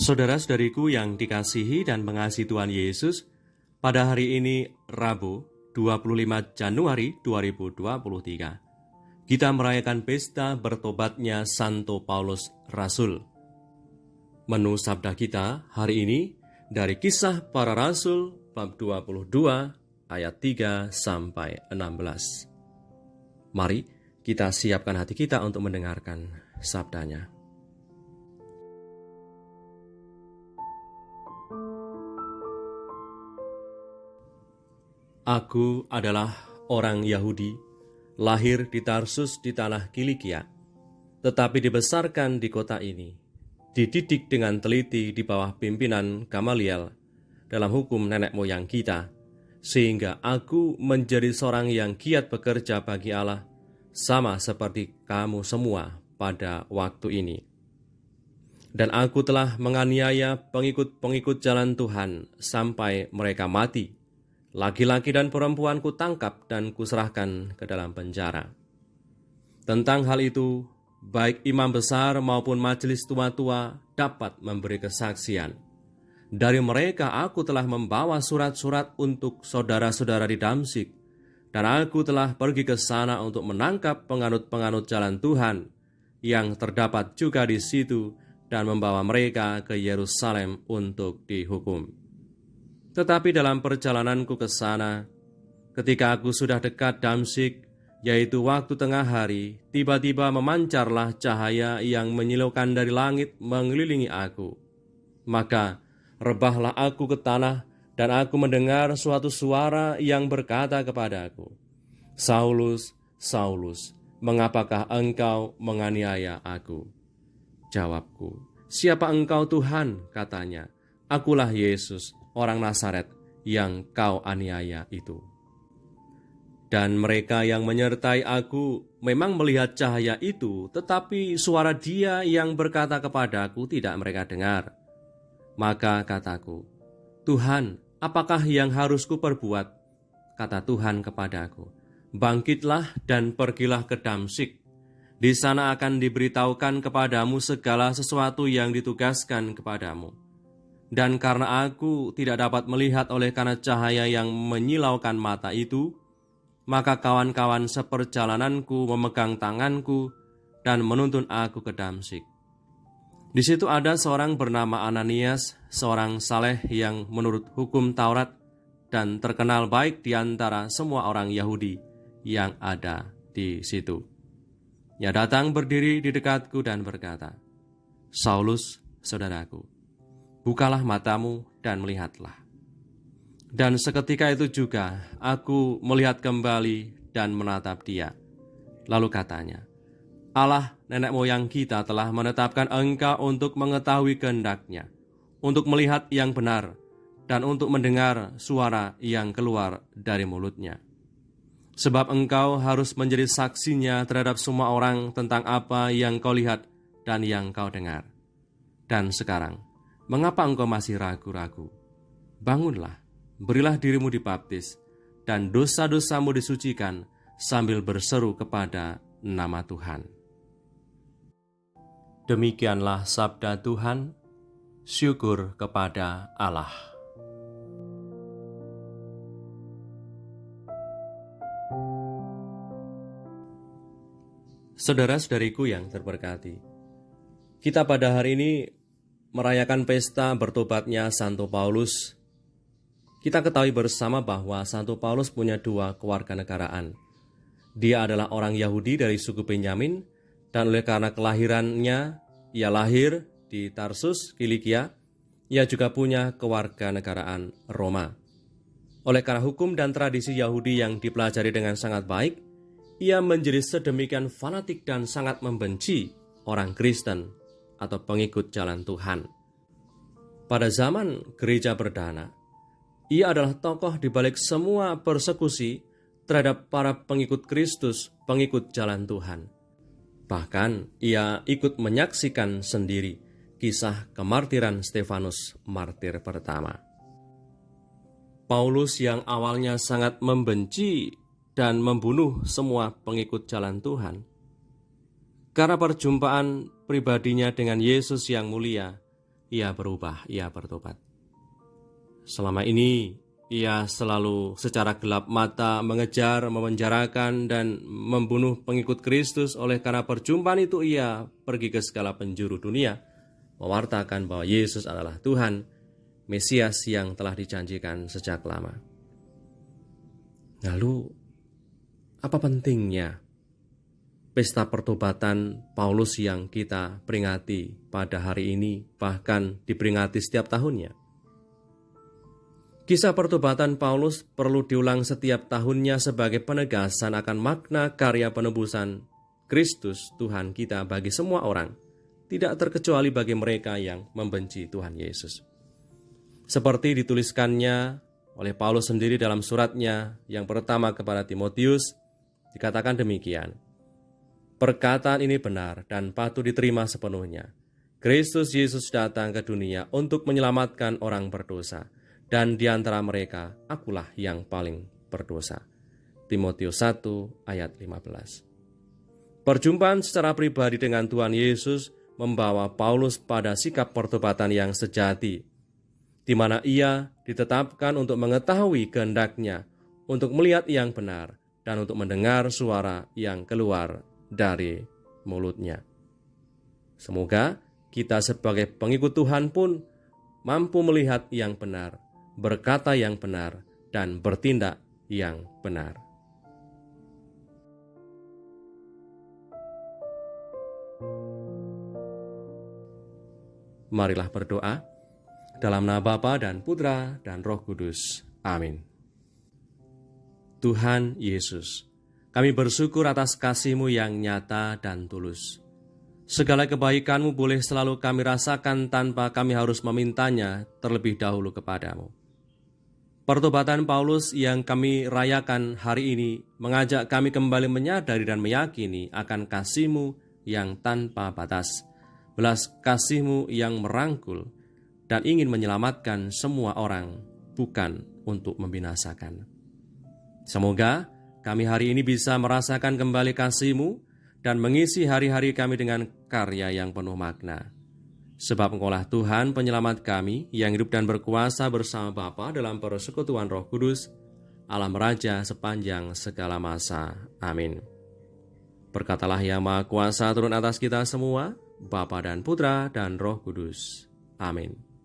Saudara-saudariku yang dikasihi dan mengasihi Tuhan Yesus, pada hari ini Rabu 25 Januari 2023, kita merayakan pesta bertobatnya Santo Paulus Rasul. Menu sabda kita hari ini dari Kisah Para Rasul bab 22 ayat 3 sampai 16. Mari kita siapkan hati kita untuk mendengarkan sabdanya. Aku adalah orang Yahudi, lahir di Tarsus di tanah Kilikia, tetapi dibesarkan di kota ini, dididik dengan teliti di bawah pimpinan Gamaliel dalam hukum nenek moyang kita, sehingga aku menjadi seorang yang giat bekerja bagi Allah, sama seperti kamu semua pada waktu ini. Dan aku telah menganiaya pengikut-pengikut jalan Tuhan sampai mereka mati. Laki-laki dan perempuan kutangkap dan kuserahkan ke dalam penjara. Tentang hal itu, baik imam besar maupun majelis tua-tua dapat memberi kesaksian. Dari mereka aku telah membawa surat-surat untuk saudara-saudara di Damsyik, dan aku telah pergi ke sana untuk menangkap penganut-penganut jalan Tuhan yang terdapat juga di situ dan membawa mereka ke Yerusalem untuk dihukum. Tetapi dalam perjalananku ke sana, ketika aku sudah dekat Damsyik, yaitu waktu tengah hari, tiba-tiba memancarlah cahaya yang menyilaukan dari langit mengelilingi aku. Maka rebahlah aku ke tanah, dan aku mendengar suatu suara yang berkata kepadaku, "Saulus, Saulus, mengapakah engkau menganiaya aku?" Jawabku, "Siapa engkau Tuhan?" Katanya, "Akulah Yesus, orang Nazaret yang kau aniaya itu." Dan mereka yang menyertai aku memang melihat cahaya itu, tetapi suara Dia yang berkata kepadaku tidak mereka dengar. Maka kataku, "Tuhan, apakah yang harus kuperbuat?" Kata Tuhan kepadaku, "Bangkitlah dan pergilah ke Damsyik. Di sana akan diberitahukan kepadamu segala sesuatu yang ditugaskan kepadamu." Dan karena aku tidak dapat melihat oleh karena cahaya yang menyilaukan mata itu, maka kawan-kawan seperjalananku memegang tanganku dan menuntun aku ke Damsyik. Di situ ada seorang bernama Ananias, seorang saleh yang menurut hukum Taurat dan terkenal baik di antara semua orang Yahudi yang ada di situ. Ia datang berdiri di dekatku dan berkata, "Saulus, saudaraku, bukalah matamu dan melihatlah." Dan seketika itu juga aku melihat kembali dan menatap dia. Lalu katanya, "Allah nenek moyang kita telah menetapkan engkau untuk mengetahui kehendak-Nya, untuk melihat yang benar, dan untuk mendengar suara yang keluar dari mulut-Nya. Sebab engkau harus menjadi saksinya terhadap semua orang tentang apa yang kau lihat dan yang kau dengar. Dan sekarang, mengapa engkau masih ragu-ragu? Bangunlah, berilah dirimu dibaptis, dan dosa-dosamu disucikan sambil berseru kepada nama Tuhan." Demikianlah sabda Tuhan, syukur kepada Allah. Saudara-saudariku yang terberkati, kita pada hari ini merayakan pesta bertobatnya Santo Paulus. Kita ketahui bersama bahwa Santo Paulus punya dua kewarganegaraan. Dia adalah orang Yahudi dari suku Benyamin, dan oleh karena kelahirannya, ia lahir di Tarsus, Kilikia, ia juga punya kewarganegaraan Roma. Oleh karena hukum dan tradisi Yahudi yang dipelajari dengan sangat baik, ia menjadi sedemikian fanatik dan sangat membenci orang Kristen atau pengikut jalan Tuhan. Pada zaman gereja perdana, ia adalah tokoh di balik semua persekusi terhadap para pengikut Kristus, pengikut jalan Tuhan. Bahkan ia ikut menyaksikan sendiri kisah kemartiran Stefanus, martir pertama. Paulus yang awalnya sangat membenci dan membunuh semua pengikut jalan Tuhan, karena perjumpaan pribadinya dengan Yesus yang mulia ia berubah, ia bertobat. Selama ini, ia selalu secara gelap mata mengejar, memenjarakan, dan membunuh pengikut Kristus. Oleh karena perjumpaan itu, ia pergi ke segala penjuru dunia, mewartakan bahwa Yesus adalah Tuhan, Mesias yang telah dijanjikan sejak lama. Lalu, apa pentingnya pesta pertobatan Paulus yang kita peringati pada hari ini, bahkan diperingati setiap tahunnya? Kisah pertobatan Paulus perlu diulang setiap tahunnya sebagai penegasan akan makna karya penebusan Kristus Tuhan kita bagi semua orang, tidak terkecuali bagi mereka yang membenci Tuhan Yesus. Seperti dituliskannya oleh Paulus sendiri dalam suratnya yang pertama kepada Timotius, dikatakan demikian, "Perkataan ini benar dan patut diterima sepenuhnya. Kristus Yesus datang ke dunia untuk menyelamatkan orang berdosa, dan di antara mereka akulah yang paling berdosa." Timotius 1 ayat 15. Perjumpaan secara pribadi dengan Tuhan Yesus membawa Paulus pada sikap pertobatan yang sejati, di mana ia ditetapkan untuk mengetahui kehendak-Nya, untuk melihat yang benar, dan untuk mendengar suara yang keluar dari mulut-Nya. Semoga kita sebagai pengikut Tuhan pun mampu melihat yang benar, berkata yang benar, dan bertindak yang benar. Marilah berdoa. Dalam nama Bapa dan Putra dan Roh Kudus. Amin. Tuhan Yesus, kami bersyukur atas kasih-Mu yang nyata dan tulus. Segala kebaikan-Mu boleh selalu kami rasakan tanpa kami harus memintanya terlebih dahulu kepadamu. Pertobatan Paulus yang kami rayakan hari ini mengajak kami kembali menyadari dan meyakini akan kasih-Mu yang tanpa batas, belas kasih-Mu yang merangkul, dan ingin menyelamatkan semua orang, bukan untuk membinasakan. Semoga kami hari ini bisa merasakan kembali kasih-Mu dan mengisi hari-hari kami dengan karya yang penuh makna. Sebab Engkaulah Tuhan penyelamat kami yang hidup dan berkuasa bersama Bapa dalam persekutuan Roh Kudus, Allah Raja sepanjang segala masa. Amin. Berkatalah Yang Maha Kuasa turun atas kita semua, Bapa dan Putra dan Roh Kudus. Amin.